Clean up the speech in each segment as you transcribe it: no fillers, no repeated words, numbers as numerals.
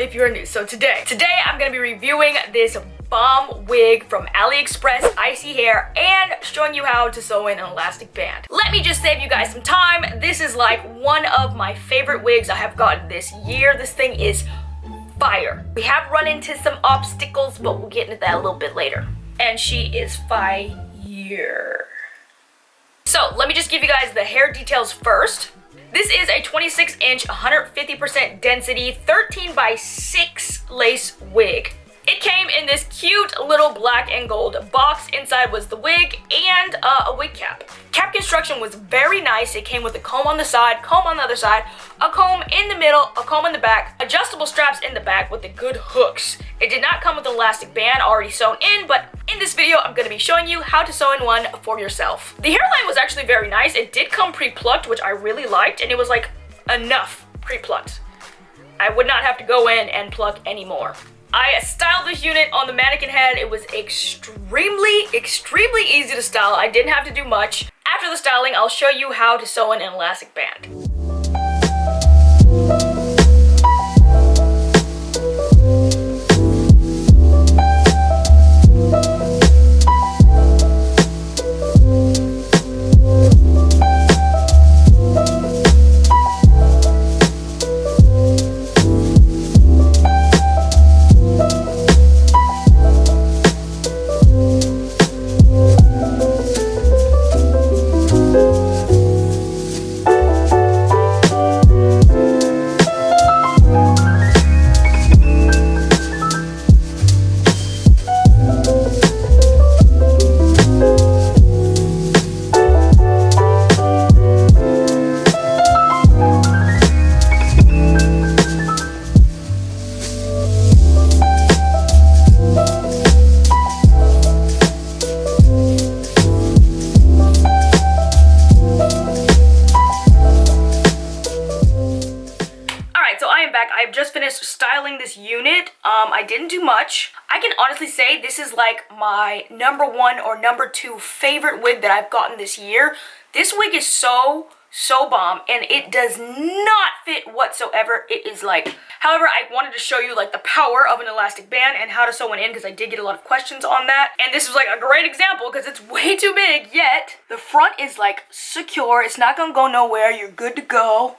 if you're new. So today I'm gonna be reviewing this bomb wig from AliExpress Iseehair and showing you how to sew in an elastic band. Let me just save you guys some time. This is like one of my favorite wigs I have gotten this year. This thing is fire. We have run into some obstacles, but we'll get into that a little bit later. And she is fire. So let me just give you guys the hair details first. This is a 26-inch, 150% density, 13 by 6 lace wig. It came in this cute little black and gold box. Inside was the wig and a wig cap. Cap construction was very nice. It came with a comb on the side, comb on the other side, a comb in the middle, a comb in the back, adjustable straps in the back with the good hooks. It did not come with an elastic band already sewn in, but in this video I'm going to be showing you how to sew in one for yourself. The hairline was actually very nice. It did come pre-plucked, which I really liked, and it was like enough pre-plucked. I would not have to go in and pluck anymore. I styled this unit on the mannequin head. It was extremely easy to style. I didn't have to do much. After the styling, I'll show you how to sew in an elastic band. I've just finished styling this unit. I didn't do much. I can honestly say this is like my #1 or #2 favorite wig that I've gotten this year. This wig is so bomb, and it does not fit whatsoever. It is like, however, I wanted to show you like the power of an elastic band and how to sew one in because I did get a lot of questions on that. And this was like a great example because it's way too big, yet the front is like secure. It's not gonna go nowhere. You're good to go.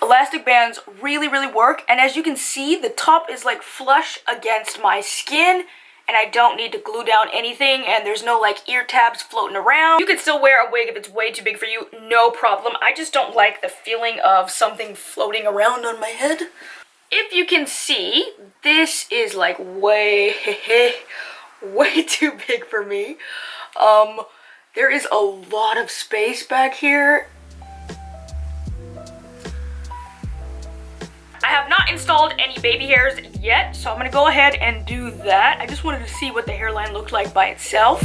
Elastic bands really work, and as you can see, the top is like flush against my skin, and I don't need to glue down anything, and there's no like ear tabs floating around. You can still wear a wig if it's way too big for you, no problem. I just don't like the feeling of something floating around on my head. If you can see, this is like way too big for me. There is a lot of space back here. I have not installed any baby hairs yet, so I'm gonna go ahead and do that. I just wanted to see what the hairline looked like by itself.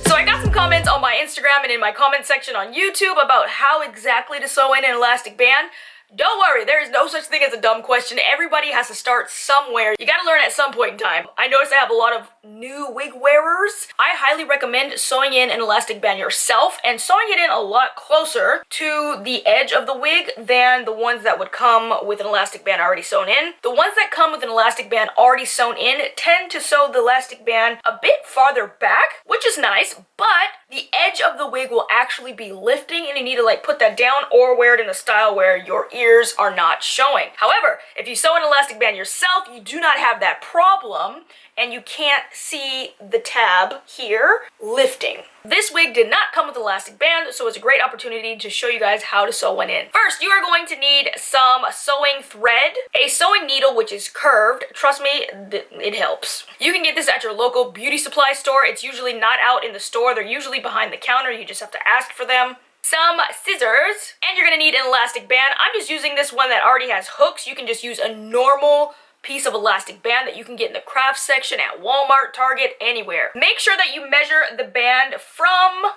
So I got some comments on my Instagram and in my comment section on YouTube about how exactly to sew in an elastic band. Don't worry, there is no such thing as a dumb question. Everybody has to start somewhere. You gotta learn at some point in time. I noticed I have a lot of new wig wearers. I highly recommend sewing in an elastic band yourself and sewing it in a lot closer to the edge of the wig than the ones that would come with an elastic band already sewn in. The ones that come with an elastic band already sewn in tend to sew the elastic band a bit farther back, which is nice, but the edge of the wig will actually be lifting, and you need to like put that down or wear it in a style where your ears are not showing. However, if you sew an elastic band yourself, you do not have that problem, and you can't see the tab here lifting. This wig did not come with an elastic band, so it's a great opportunity to show you guys how to sew one in. First, you are going to need some sewing thread, a sewing needle which is curved. Trust me, it helps. You can get this at your local beauty supply store. It's usually not out in the store. They're usually behind the counter. You just have to ask for them. Some scissors, and you're gonna need an elastic band. I'm just using this one that already has hooks. You can just use a normal piece of elastic band that you can get in the craft section at Walmart, Target, anywhere. Make sure that you measure the band from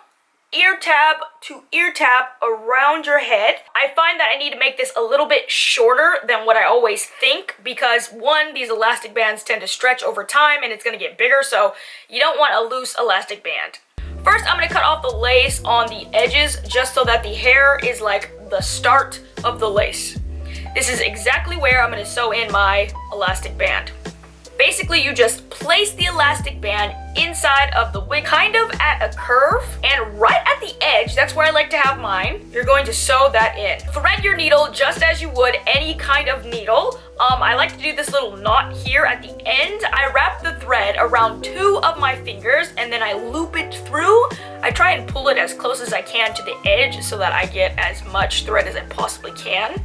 ear tab to ear tab around your head. I find that I need to make this a little bit shorter than what I always think because one, these elastic bands tend to stretch over time and it's gonna get bigger, so you don't want a loose elastic band. First, I'm gonna cut off the lace on the edges just so that the hair is like the start of the lace. This is exactly where I'm gonna sew in my elastic band. Basically, you just place the elastic band inside of the wig, kind of at a curve, and right at the edge, that's where I like to have mine, you're going to sew that in. Thread your needle just as you would any kind of needle. I like to do this little knot here at the end. I wrap the thread around 2 of my fingers and then I loop it through. I try and pull it as close as I can to the edge so that I get as much thread as I possibly can.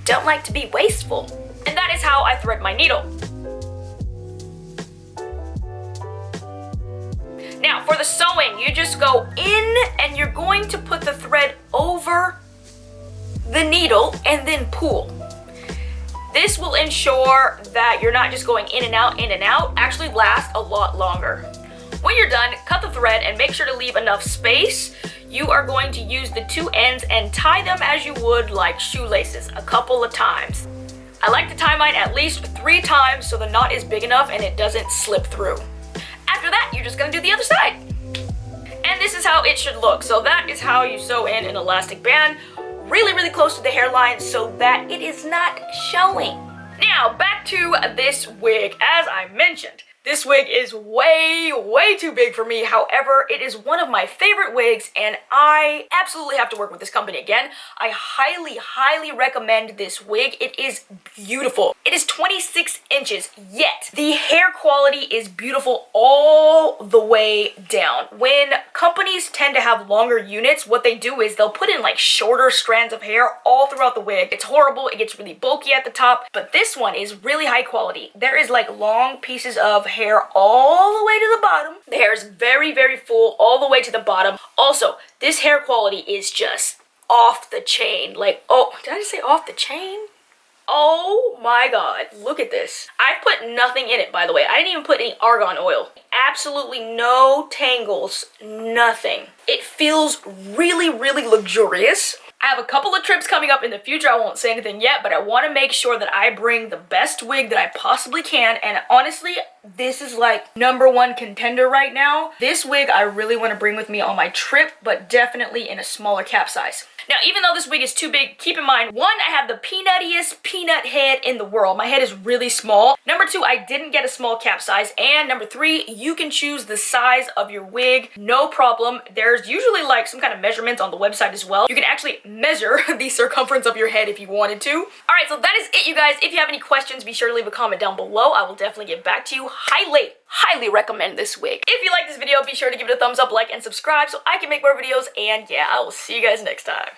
Don't like to be wasteful. And that is how I thread my needle. Now, for the sewing, you just go in and you're going to put the thread over the needle and then pull. This will ensure that you're not just going in and out, actually lasts a lot longer. When you're done, cut the thread and make sure to leave enough space. You are going to use the 2 ends and tie them as you would like shoelaces a couple of times. I like to tie mine at least 3 times so the knot is big enough and it doesn't slip through. After that, you're just gonna do the other side. And this is how it should look. So that is how you sew in an elastic band, really, really close to the hairline so that it is not showing. Now, back to this wig. As I mentioned, this wig is way, way too big for me. However, it is one of my favorite wigs and I absolutely have to work with this company again. I highly, highly recommend this wig. It is beautiful. It is 26 inches, yet the hair quality is beautiful all the way down. When companies tend to have longer units, what they do is they'll put in like shorter strands of hair all throughout the wig. It's horrible, it gets really bulky at the top, but this one is really high quality. There is like long pieces of hair all the way to the bottom. The hair is very, very full all the way to the bottom. Also, this hair quality is just off the chain. Like, oh, did I just say off the chain? Oh my god, look at this. I put nothing in it, by the way. I didn't even put any argan oil. Absolutely no tangles, nothing. It feels really, really luxurious. I have a couple of trips coming up in the future. I won't say anything yet, but I want to make sure that I bring the best wig that I possibly can. And honestly, this is like #1 contender right now. This wig I really want to bring with me on my trip, but definitely in a smaller cap size. Now, even though this wig is too big, keep in mind, 1, I have the peanuttiest peanut head in the world. My head is really small. #2, I didn't get a small cap size. And #3, you can choose the size of your wig, no problem. There's usually like some kind of measurements on the website as well. You can actually measure the circumference of your head if you wanted to. All right, so that is it, you guys. If you have any questions, be sure to leave a comment down below. I will definitely get back to you. Highly recommend this wig. If you like this video, be sure to give it a thumbs up, like, and subscribe so I can make more videos. And yeah, I will see you guys next time.